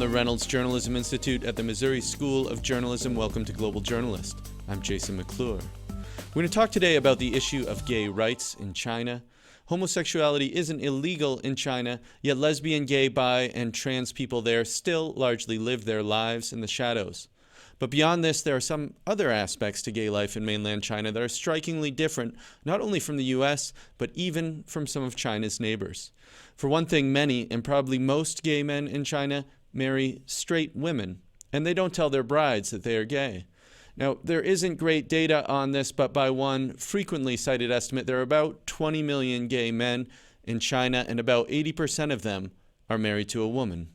the Reynolds Journalism Institute at the Missouri School of Journalism. Welcome to Global Journalist. I'm Jason McClure. We're going to talk today about the issue of gay rights in China. Homosexuality isn't illegal in China, yet lesbian, gay, bi, and trans people there still largely live their lives in the shadows. But beyond this, there are some other aspects to gay life in mainland China that are strikingly different, not only from the U.S., but even from some of China's neighbors. For one thing, many, and probably most gay men in China, marry straight women, and they don't tell their brides that they are gay. Now, there isn't great data on this, but by one frequently cited estimate, there are about 20 million gay men in China, and about 80% of them are married to a woman.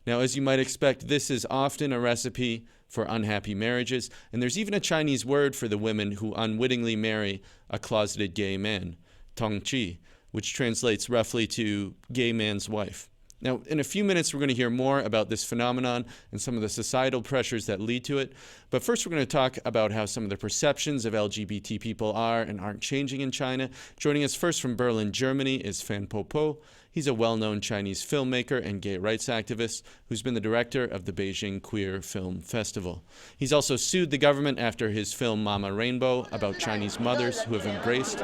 Now, as you might expect, this is often a recipe for unhappy marriages, and there's even a Chinese word for the women who unwittingly marry a closeted gay man, tongqi, which translates roughly to gay man's wife. Now, in a few minutes, we're going to hear more about this phenomenon and some of the societal pressures that lead to it. But first, we're going to talk about how some of the perceptions of LGBT people are and aren't changing in China. Joining us first from Berlin, Germany, is Fan Popo. He's a well-known Chinese filmmaker and gay rights activist who's been the director of the Beijing Queer Film Festival. He's also sued the government after his film Mama Rainbow, about Chinese mothers who have embraced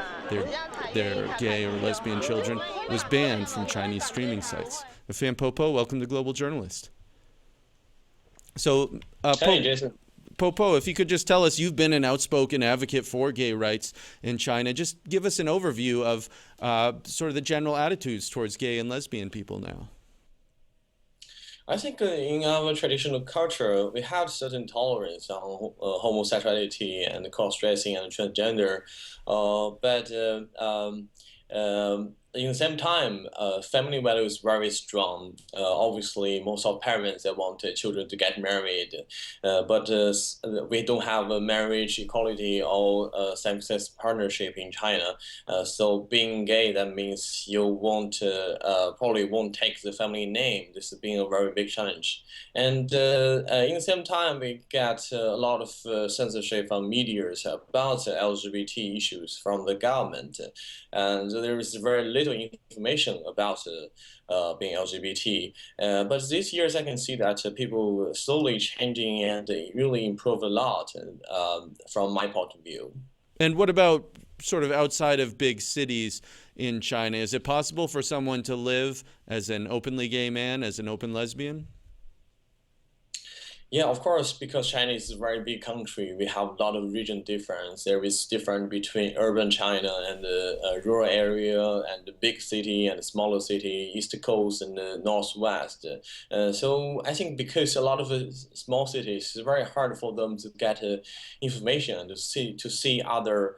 their gay or lesbian children, was banned from Chinese streaming sites. Fan Popo, welcome to Global Journalist. So, Hey, Jason. Popo, if you could just tell us, you've been an outspoken advocate for gay rights in China. Just give us an overview of sort of the general attitudes towards gay and lesbian people now. I think in our traditional culture, we have certain tolerance on homosexuality and cross-dressing and transgender, but in the same time, family value is very strong. Obviously, most of parents they want their children to get married, but we don't have a marriage equality or same-sex partnership in China. So being gay, that means you won't probably won't take the family name. This has been a very big challenge. And in the same time, we get a lot of censorship from media about LGBT issues from the government, and there is very little information about being LGBT. But these years, I can see that people slowly changing and really improve a lot from my point of view. And what about sort of outside of big cities in China? Is it possible for someone to live as an openly gay man, as an open lesbian? Yeah, of course, because China is a very big country, we have a lot of region difference. There is difference between urban China and the rural area and the big city and the smaller city, East Coast and the Northwest. So I think because a lot of small cities, it's very hard for them to get information and to see other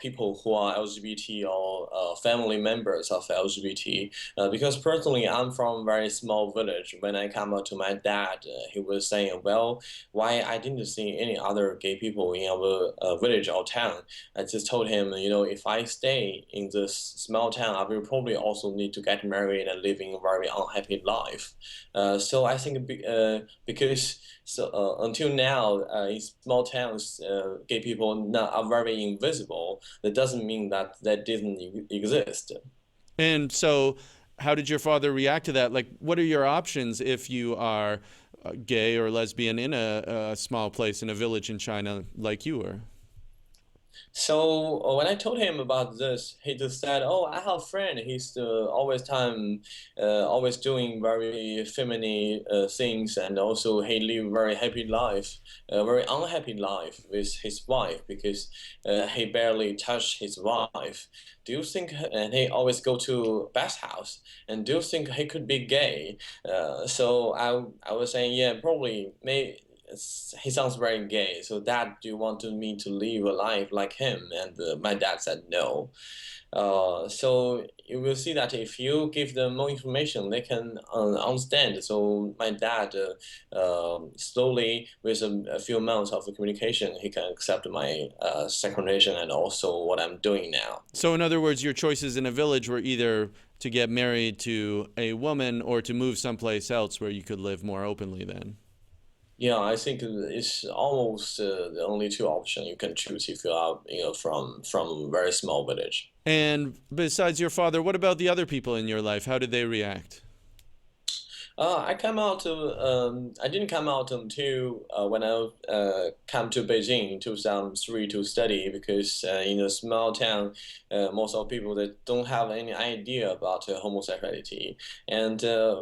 people who are LGBT or family members of LGBT. Because personally, I'm from a very small village. When I come out to my dad, he was saying, well, why I didn't see any other gay people in our village or town. I just told him, if I stay in this small town, I will probably also need to get married and living a very unhappy life. So I think because until now, in small towns, gay people are very invisible. That doesn't mean that didn't exist. And so how did your father react to that? Like, what are your options if you are gay or lesbian in a small place in a village in China like you were? So when I told him about this, he just said, "Oh, I have a friend. He's always doing very feminine things, and also he live very happy life, a very unhappy life with his wife because he barely touched his wife. Do you think?" And he always go to bath house. And do you think he could be gay? So I was saying, yeah, probably, maybe. He sounds very gay. So, Dad, do you want me to live a life like him? And my dad said no. So you will see that if you give them more information, they can understand. So my dad, slowly, with a few months of the communication, he can accept my second nation and also what I'm doing now. So in other words, your choices in a village were either to get married to a woman or to move someplace else where you could live more openly then? Yeah, I think it's almost the only two options you can choose if you are, from a very small village. And besides your father, what about the other people in your life? How did they react? I come out to I didn't come out until when I come to Beijing in 2003 to study because in a small town, most of people that don't have any idea about homosexuality, and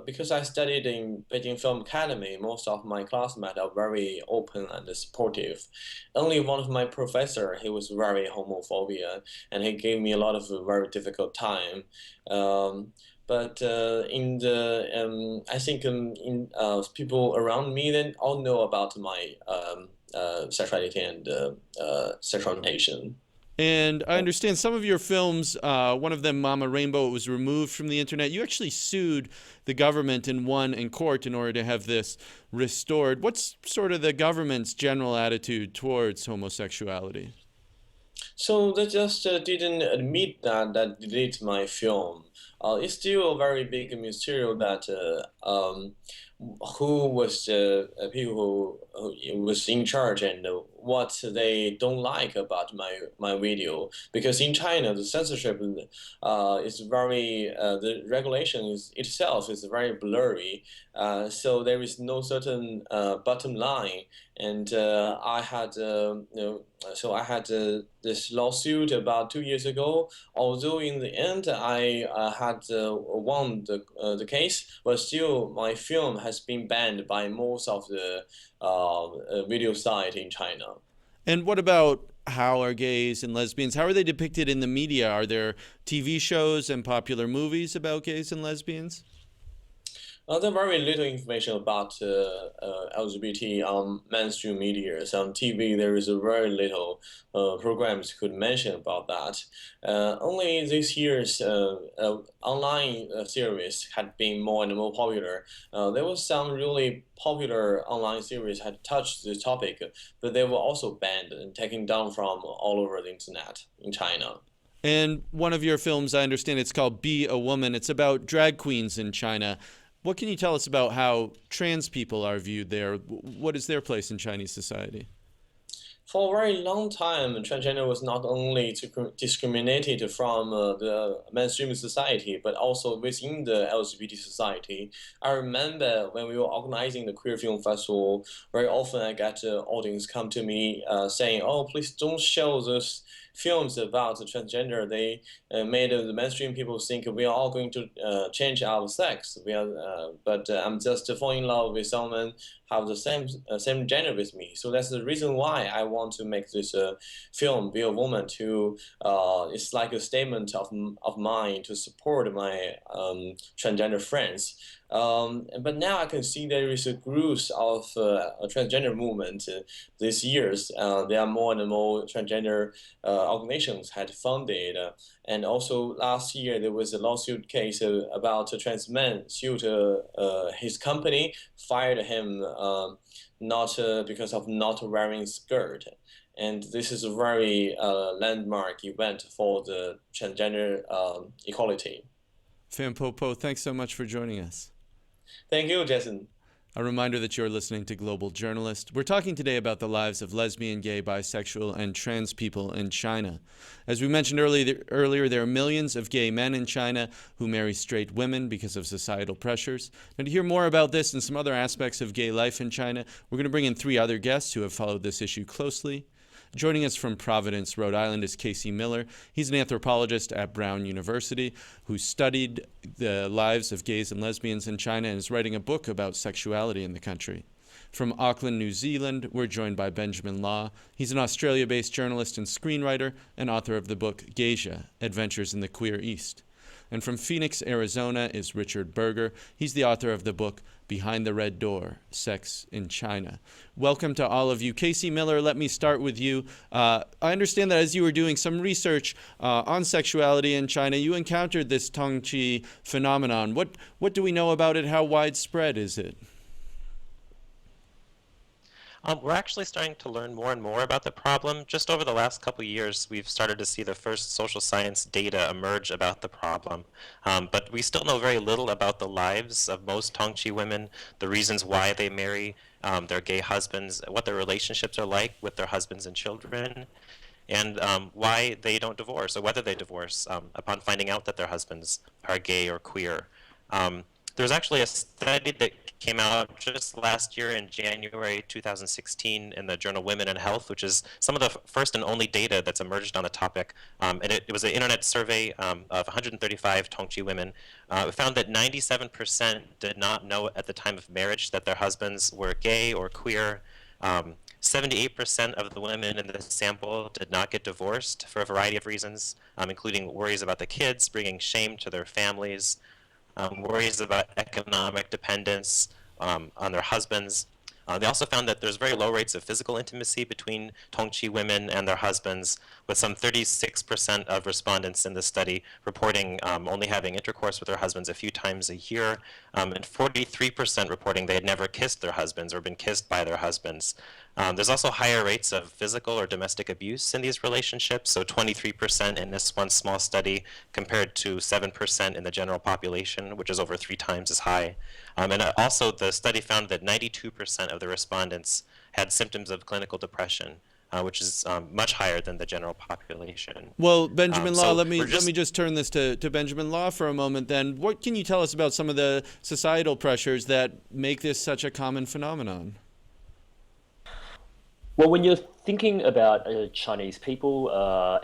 because I studied in Beijing Film Academy, most of my classmates are very open and supportive. Only one of my professor, he was very homophobia, and he gave me a lot of very difficult time. Um, but in the I think in people around me then all know about my sexuality and sexual orientation. And I understand some of your films, one of them, Mama Rainbow, it was removed from the internet. You actually sued the government and won in court in order to have this restored. What's sort of the government's general attitude towards homosexuality? So they just didn't admit that delete my film. It's still a very big mystery that who was the people who was in charge and what they don't like about my video. Because in China, the censorship is very the regulation is itself is very blurry. So there is no certain bottom line and I had so I had this lawsuit about 2 years ago. Although in the end I had won the case, but still my film has been banned by most of the video site in China. And what about how are gays and lesbians? How are they depicted in the media? Are there TV shows and popular movies about gays and lesbians? There are very little information about LGBT on mainstream media. On TV, there is a very little programs could mention about that. Only this year's online series had been more and more popular. There was some really popular online series had touched this topic, but they were also banned and taken down from all over the internet in China. And one of your films, I understand it's called Be a Woman. It's about drag queens in China. What can you tell us about how trans people are viewed there? What is their place in Chinese society? For a very long time, transgender was not only discriminated from the mainstream society, but also within the LGBT society. I remember when we were organizing the Queer Film Festival, very often I get audience come to me saying, "Oh, please don't show those films about the transgender. They made the mainstream people think we are all going to change our sex. But I'm just falling in love with someone have the same gender with me. So that's the reason why I want to make this film, Be a Woman, to it's like a statement of mine to support my transgender friends. But now I can see there is a growth of a transgender movement these years. There are more and more transgender organizations had funded. And also last year there was a lawsuit case about a trans man sued his company, fired him not because of not wearing skirt. And this is a very landmark event for the transgender equality. Fan Popo, thanks so much for joining us. Thank you, Jason. A reminder that you're listening to Global Journalist. We're talking today about the lives of lesbian, gay, bisexual, and trans people in China. As we mentioned earlier, there are millions of gay men in China who marry straight women because of societal pressures. And to hear more about this and some other aspects of gay life in China, we're going to bring in three other guests who have followed this issue closely. Joining us from Providence, Rhode Island, is Casey Miller. He's an anthropologist at Brown University who studied the lives of gays and lesbians in China and is writing a book about sexuality in the country. From Auckland, New Zealand, we're joined by Benjamin Law. He's an Australia-based journalist and screenwriter and author of the book Gaysia, Adventures in the Queer East. And from Phoenix, Arizona, is Richard Berger. He's the author of the book Behind the Red Door, Sex in China. Welcome to all of you. Casey Miller, let me start with you. I understand that as you were doing some research on sexuality in China, you encountered this tongqi phenomenon. What do we know about it? How widespread is it? We're actually starting to learn more and more about the problem. Just over the last couple of years, we've started to see the first social science data emerge about the problem. But we still know very little about the lives of most Tongji women, the reasons why they marry their gay husbands, what their relationships are like with their husbands and children, and why they don't divorce or whether they divorce upon finding out that their husbands are gay or queer. There's actually a study that came out just last year in January 2016 in the journal Women in Health, which is some of the first and only data that's emerged on the topic. And it was an internet survey of 135 Tongji women. It found that 97% did not know at the time of marriage that their husbands were gay or queer. 78% of the women in the sample did not get divorced for a variety of reasons, including worries about the kids, bringing shame to their families, worries about economic dependence on their husbands. They also found that there's very low rates of physical intimacy between Tongji women and their husbands, with some 36% of respondents in the study reporting only having intercourse with their husbands a few times a year, and 43% reporting they had never kissed their husbands or been kissed by their husbands. There's also higher rates of physical or domestic abuse in these relationships, so 23% in this one small study compared to 7% in the general population, which is over 3 times as high. And also the study found that 92% of the respondents had symptoms of clinical depression, which is much higher than the general population. Well, Benjamin Law, so let me just turn this to Benjamin Law for a moment then. What can you tell us about some of the societal pressures that make this such a common phenomenon? Well, when you're thinking about Chinese people,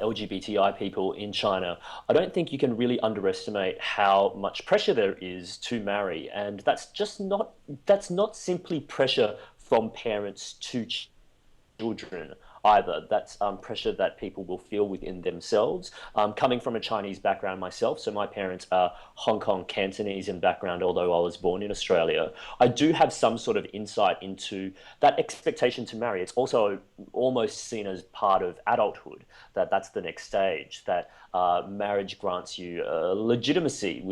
LGBTI people in China, I don't think you can really underestimate how much pressure there is to marry, and that's not simply pressure from parents to children either. That's pressure that people will feel within themselves. Coming from a Chinese background myself, so my parents are Hong Kong Cantonese in background, although I was born in Australia, I do have some sort of insight into that expectation to marry. It's also almost seen as part of adulthood, that's the next stage, that marriage grants you legitimacy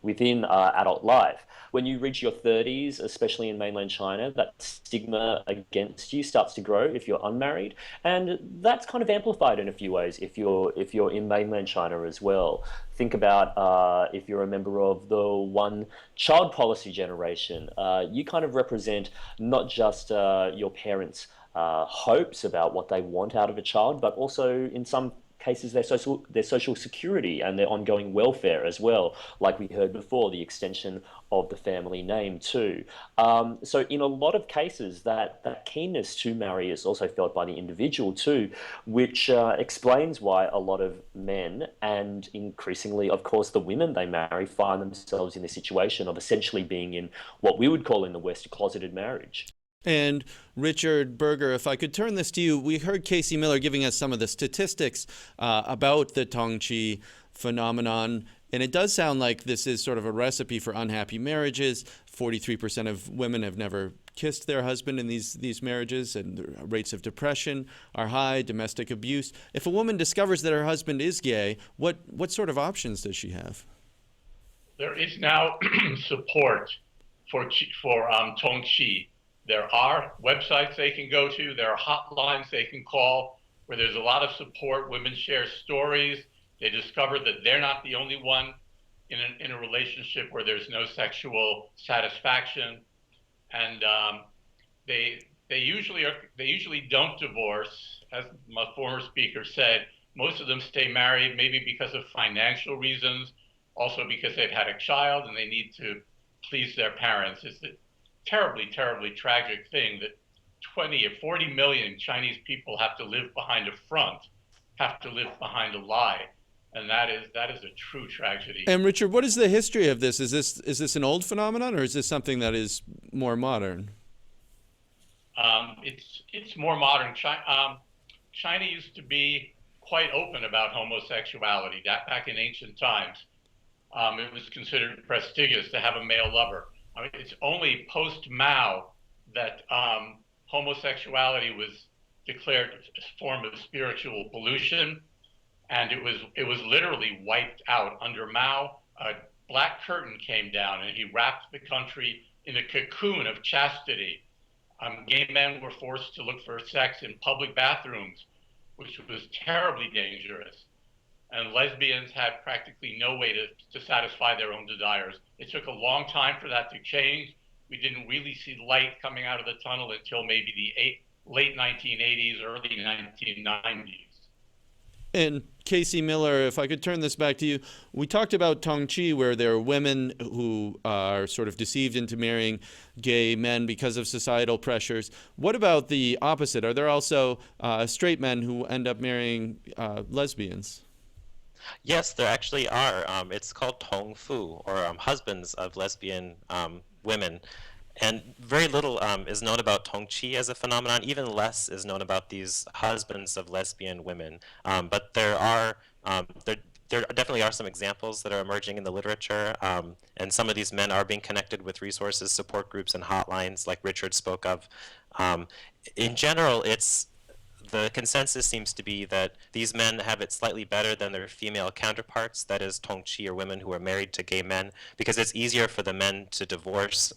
within adult life. When you reach your 30s, especially in mainland China, that stigma against you starts to grow if you're unmarried, and that's kind of amplified in a few ways if you're in mainland China as well. Think about if you're a member of the one child policy generation, you kind of represent not just your parents' hopes about what they want out of a child, but also in some cases their social security and their ongoing welfare as well, like we heard before, the extension of the family name too. So in a lot of cases, that keenness to marry is also felt by the individual too, which explains why a lot of men, and increasingly, of course, the women they marry, find themselves in the situation of essentially being in what we would call in the West a closeted marriage. And Richard Berger, if I could turn this to you, we heard Casey Miller giving us some of the statistics about the Tongji phenomenon, and it does sound like this is sort of a recipe for unhappy marriages. 43% of women have never kissed their husband in these marriages, and the rates of depression are high, domestic abuse. If a woman discovers that her husband is gay, what sort of options does she have? There is now support for tongqi. There are websites they can go to. There are hotlines they can call where there's a lot of support. Women share stories. They discover that they're not the only one in a relationship where there's no sexual satisfaction, and they usually don't divorce. As my former speaker said, most of them stay married, maybe because of financial reasons, also because they've had a child and they need to please their parents. It's a terribly, terribly tragic thing that 20 or 40 million Chinese people have to live behind a front, have to live behind a lie. And that is a true tragedy. And Richard, what is the history of this? Is this an old phenomenon, or is this something that is more modern? It's more modern. China used to be quite open about homosexuality. Back in ancient times, it was considered prestigious to have a male lover. I mean, it's only post-Mao that homosexuality was declared a form of spiritual pollution, and it was literally wiped out. Under Mao, a black curtain came down, and he wrapped the country in a cocoon of chastity. Gay men were forced to look for sex in public bathrooms, which was terribly dangerous. And lesbians had practically no way to satisfy their own desires. It took a long time for that to change. We didn't really see light coming out of the tunnel until maybe the late 1980s, early 1990s. And Casey Miller, if I could turn this back to you, we talked about Tongqi, where there are women who are sort of deceived into marrying gay men because of societal pressures. What about the opposite? Are there also straight men who end up marrying lesbians? Yes, there actually are. It's called tongfu, or husbands of lesbian women. And very little is known about tongqi as a phenomenon. Even less is known about these husbands of lesbian women. But there definitely are some examples that are emerging in the literature. And some of these men are being connected with resources, support groups, and hotlines, like Richard spoke of. In general, the consensus seems to be that these men have it slightly better than their female counterparts, that is, tongqi, or women who are married to gay men, because it's easier for the men to divorce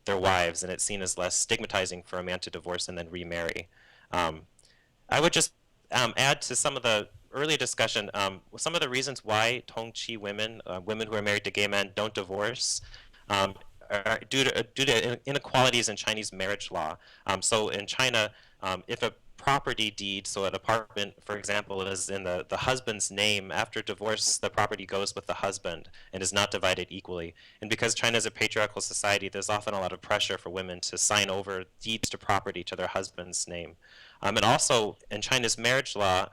their wives, and it's seen as less stigmatizing for a man to divorce and then remarry. I would just add to some of the earlier discussion, some of the reasons why tongqi women, women who are married to gay men, don't divorce are due to inequalities in Chinese marriage law. So in China, if a property deed, so an apartment, for example, is in the husband's name, after divorce, the property goes with the husband and is not divided equally. And because China is a patriarchal society, there's often a lot of pressure for women to sign over deeds to property to their husband's name. And also, in China's marriage law,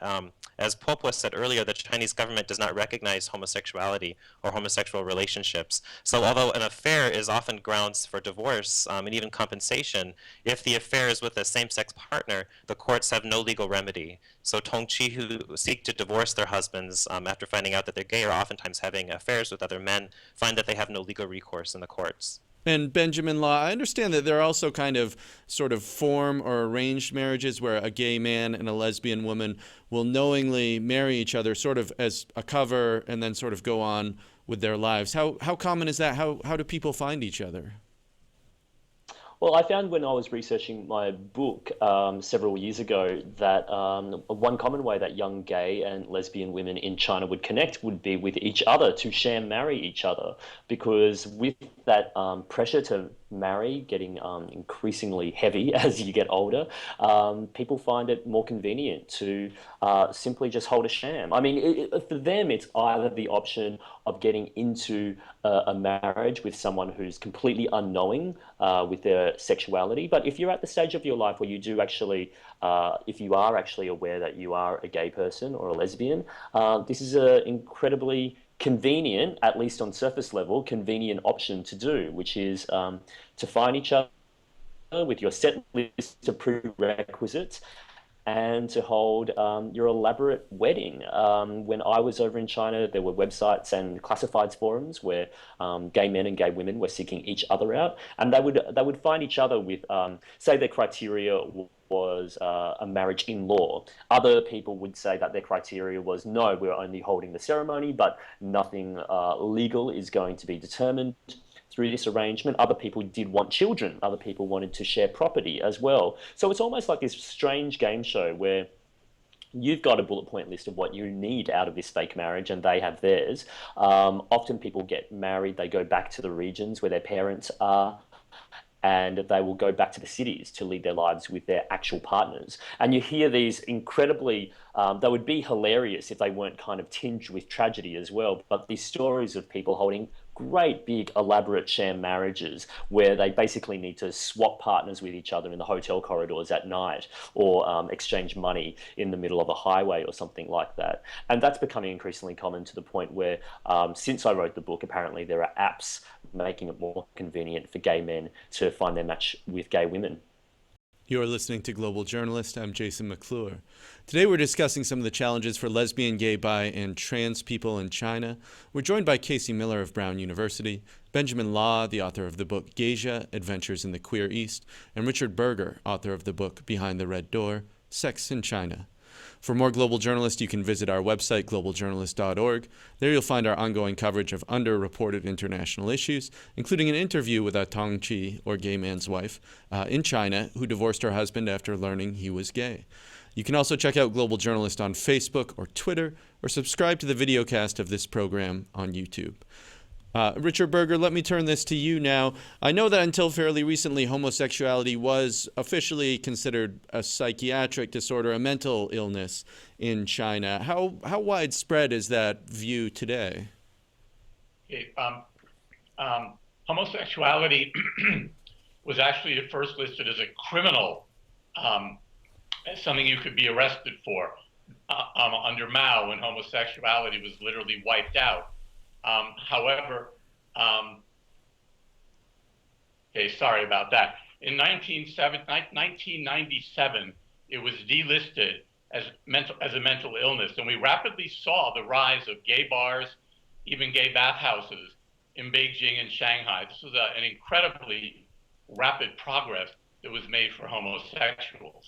as Popo said earlier, the Chinese government does not recognize homosexuality or homosexual relationships. So although an affair is often grounds for divorce and even compensation, if the affair is with a same-sex partner, the courts have no legal remedy. So tongqi who seek to divorce their husbands after finding out that they're gay or oftentimes having affairs with other men find that they have no legal recourse in the courts. And Benjamin Law, I understand that there are also kind of sort of form or arranged marriages where a gay man and a lesbian woman will knowingly marry each other sort of as a cover and then sort of go on with their lives. How common is that? How do people find each other? Well, I found when I was researching my book several years ago that one common way that young gay and lesbian women in China would connect would be with each other to sham marry each other, because with that pressure to marry getting increasingly heavy as you get older, people find it more convenient to simply just hold a sham. I mean, for them, it's either the option of getting into a marriage with someone who's completely unknowing with their sexuality. But if you're at the stage of your life where you do actually, if you are actually aware that you are a gay person or a lesbian, this is an incredibly convenient, at least on surface level, convenient option to do, which is to find each other with your set list of prerequisites and to hold your elaborate wedding. When I was over in China, there were websites and classifieds forums where gay men and gay women were seeking each other out, and they would find each other with, say, their criteria was a marriage in law. Other people would say that their criteria was, no, we're only holding the ceremony, but nothing legal is going to be determined through this arrangement. Other people did want children. Other people wanted to share property as well. So it's almost like this strange game show where you've got a bullet point list of what you need out of this fake marriage and they have theirs. Often people get married, they go back to the regions where their parents are, and they will go back to the cities to lead their lives with their actual partners. And you hear these incredibly, they would be hilarious if they weren't kind of tinged with tragedy as well, but these stories of people holding great big elaborate sham marriages where they basically need to swap partners with each other in the hotel corridors at night, or exchange money in the middle of a highway or something like that. And that's becoming increasingly common to the point where since I wrote the book, apparently there are apps making it more convenient for gay men to find their match with gay women. You're listening to Global Journalist. I'm Jason McClure. Today we're discussing some of the challenges for lesbian, gay, bi, and trans people in China. We're joined by Casey Miller of Brown University, Benjamin Law, the author of the book Gaysia, Adventures in the Queer East, and Richard Berger, author of the book Behind the Red Door, Sex in China. For more Global Journalist, you can visit our website, globaljournalist.org. There you'll find our ongoing coverage of underreported international issues, including an interview with a Tongji, or gay man's wife, in China, who divorced her husband after learning he was gay. You can also check out Global Journalist on Facebook or Twitter, or subscribe to the videocast of this program on YouTube. Richard Berger, let me turn this to you now. I know that until fairly recently, homosexuality was officially considered a psychiatric disorder, a mental illness in China. How widespread is that view today? Okay, homosexuality was actually at first listed as a criminal, as something you could be arrested for under Mao, when homosexuality was literally wiped out. However, okay, sorry about that. In 1997, it was delisted as a mental illness, and we rapidly saw the rise of gay bars, even gay bathhouses in Beijing and Shanghai. This was an incredibly rapid progress that was made for homosexuals.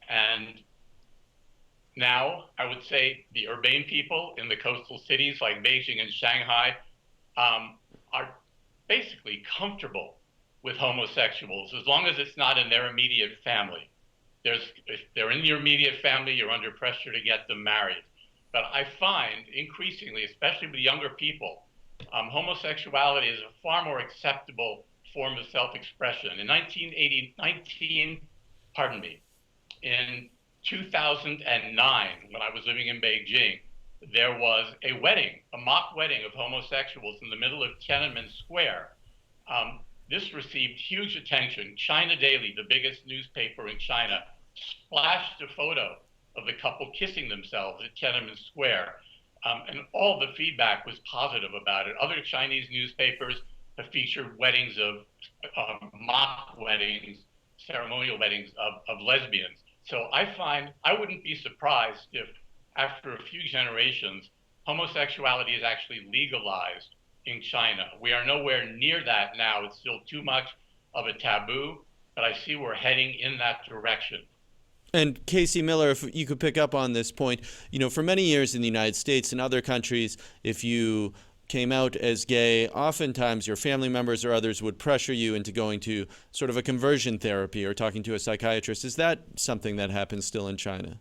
And now, I would say the urbane people in the coastal cities like Beijing and Shanghai are basically comfortable with homosexuals as long as it's not in their immediate family. If they're in your immediate family, you're under pressure to get them married. But I find increasingly, especially with younger people, homosexuality is a far more acceptable form of self-expression. In 2009, when I was living in Beijing, there was a wedding, a mock wedding of homosexuals in the middle of Tiananmen Square. This received huge attention. China Daily, the biggest newspaper in China, splashed a photo of the couple kissing themselves at Tiananmen Square. And all the feedback was positive about it. Other Chinese newspapers have featured weddings of mock weddings, ceremonial weddings of lesbians. So I find I wouldn't be surprised if after a few generations, homosexuality is actually legalized in China. We are nowhere near that now. It's still too much of a taboo, but I see we're heading in that direction. And Casey Miller, if you could pick up on this point, for many years in the United States and other countries, if you came out as gay, oftentimes your family members or others would pressure you into going to sort of a conversion therapy or talking to a psychiatrist. Is that something that happens still in China?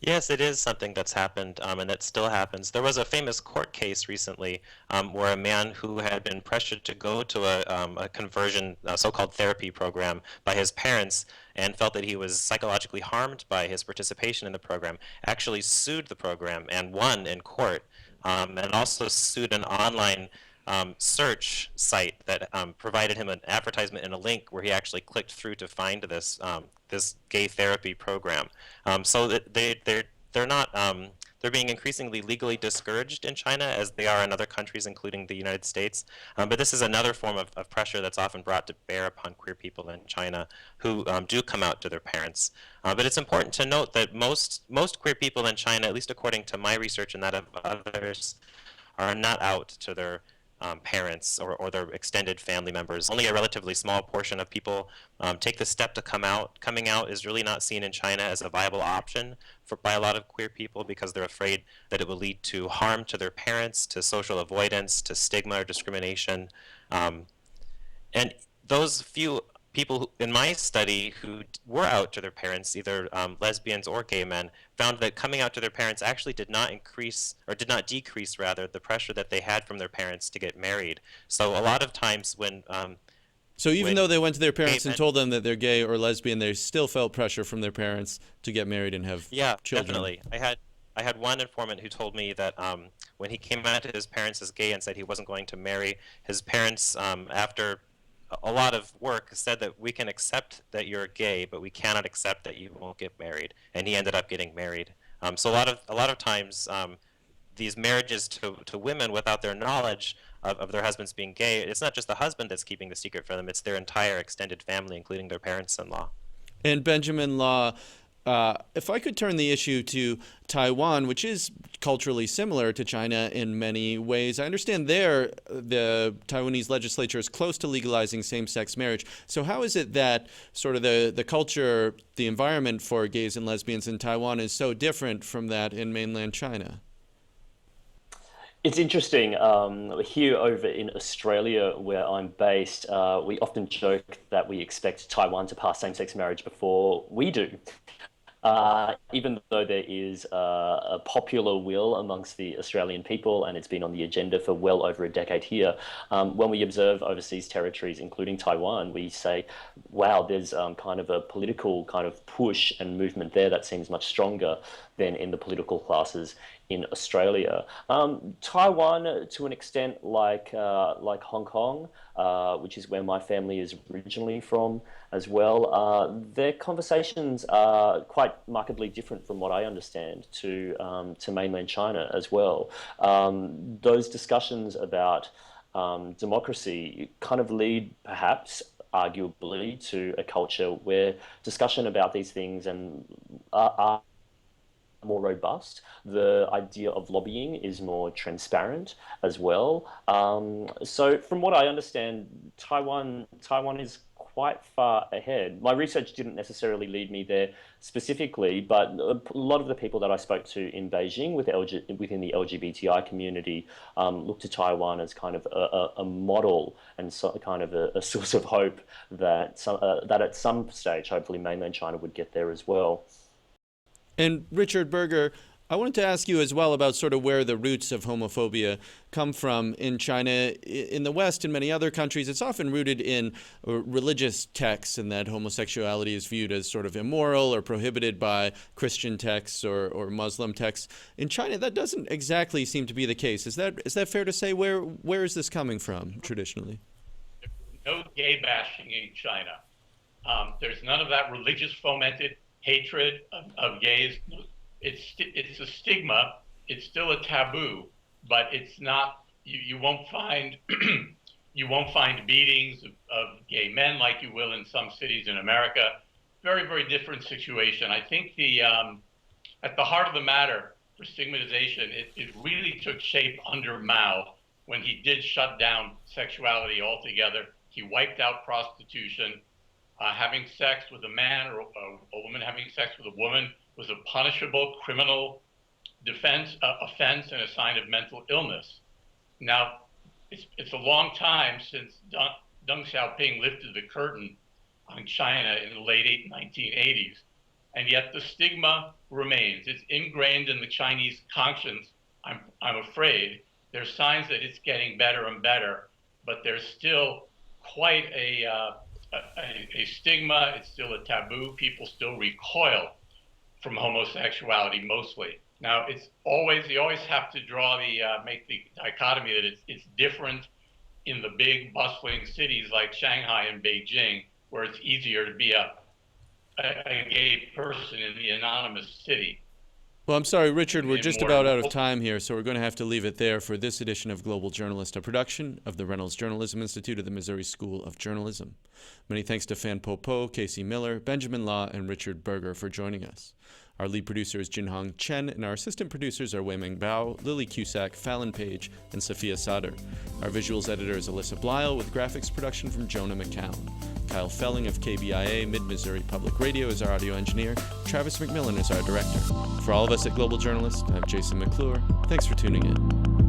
Yes, it is something that's happened, and that still happens. There was a famous court case recently where a man who had been pressured to go to a conversion, so-called therapy program by his parents and felt that he was psychologically harmed by his participation in the program, actually sued the program and won in court, and also sued an online search site that provided him an advertisement and a link where he actually clicked through to find this this gay therapy program. So that they're not they're being increasingly legally discouraged in China, as they are in other countries, including the United States. But this is another form of pressure that's often brought to bear upon queer people in China who do come out to their parents. But it's important to note that most queer people in China, at least according to my research and that of others, are not out to their parents or their extended family members. Only a relatively small portion of people take the step to come out. Coming out is really not seen in China as a viable option by a lot of queer people because they're afraid that it will lead to harm to their parents, to social avoidance, to stigma or discrimination. And those few people in my study who were out to their parents, either lesbians or gay men, found that coming out to their parents actually did not decrease rather, the pressure that they had from their parents to get married. So a lot of times when so even though they went to their parents and told them that they're gay or lesbian, they still felt pressure from their parents to get married and have children. Definitely. I had one informant who told me that when he came out to his parents as gay and said he wasn't going to marry, his parents, after a lot of work, said that we can accept that you're gay, but we cannot accept that you won't get married. And he ended up getting married. So a lot of times, these marriages to women without their knowledge of their husbands being gay, it's not just the husband that's keeping the secret from them; it's their entire extended family, including their parents-in-law. And Benjamin Law, if I could turn the issue to Taiwan, which is culturally similar to China in many ways, I understand there the Taiwanese legislature is close to legalizing same-sex marriage. So how is it that sort of the culture, the environment for gays and lesbians in Taiwan is so different from that in mainland China? It's interesting. Here over in Australia, where I'm based, we often joke that we expect Taiwan to pass same-sex marriage before we do. even though there is a popular will amongst the Australian people, and it's been on the agenda for well over a decade here, when we observe overseas territories, including Taiwan, we say, wow, there's kind of a political kind of push and movement there that seems much stronger than in the political classes in Australia. Taiwan, to an extent, like Hong Kong, which is where my family is originally from as well, their conversations are quite markedly different from what I understand to mainland China as well. Those discussions about democracy kind of lead, perhaps, arguably, to a culture where discussion about these things and are more robust. The idea of lobbying is more transparent as well. So from what I understand, Taiwan is quite far ahead. My research didn't necessarily lead me there specifically, but a lot of the people that I spoke to in Beijing within the LGBTI community look to Taiwan as kind of a model and kind of a source of hope that at some stage, hopefully, mainland China would get there as well. And Richard Berger, I wanted to ask you as well about sort of where the roots of homophobia come from in China. In the West and many other countries, it's often rooted in religious texts, and that homosexuality is viewed as sort of immoral or prohibited by Christian texts or Muslim texts. In China, that doesn't exactly seem to be the case. Is that fair to say? Where is this coming from traditionally? No gay bashing in China. There's none of that religious fomented hatred of gays. It's a stigma. It's still a taboo, but it's not. You won't find you won't find beatings of gay men like you will in some cities in America. Very, very different situation. I think at the heart of the matter for stigmatization, it really took shape under Mao when he did shut down sexuality altogether. He wiped out prostitution. Having sex with a man or a woman having sex with a woman was a punishable criminal offense and a sign of mental illness. Now, it's a long time since Deng Xiaoping lifted the curtain on China in the late 1980s, and yet the stigma remains. It's ingrained in the Chinese conscience. I'm afraid there's signs that it's getting better and better, but there's still quite a stigma. It's still a taboo. People still recoil from homosexuality mostly. Now, you always have to draw make the dichotomy that it's different in the big bustling cities like Shanghai and Beijing, where it's easier to be a gay person in the anonymous city. Well, I'm sorry, Richard, we're just about out of time here, so we're going to have to leave it there for this edition of Global Journalist, a production of the Reynolds Journalism Institute of the Missouri School of Journalism. Many thanks to Fan Popo, Casey Miller, Benjamin Law, and Richard Berger for joining us. Our lead producer is Jinhong Chen, and our assistant producers are Weimeng Bao, Lily Cusack, Fallon Page, and Sophia Sader. Our visuals editor is Alyssa Blyle, with graphics production from Jonah McCown. Kyle Felling of KBIA Mid-Missouri Public Radio is our audio engineer. Travis McMillan is our director. For all of us at Global Journalist, I'm Jason McClure. Thanks for tuning in.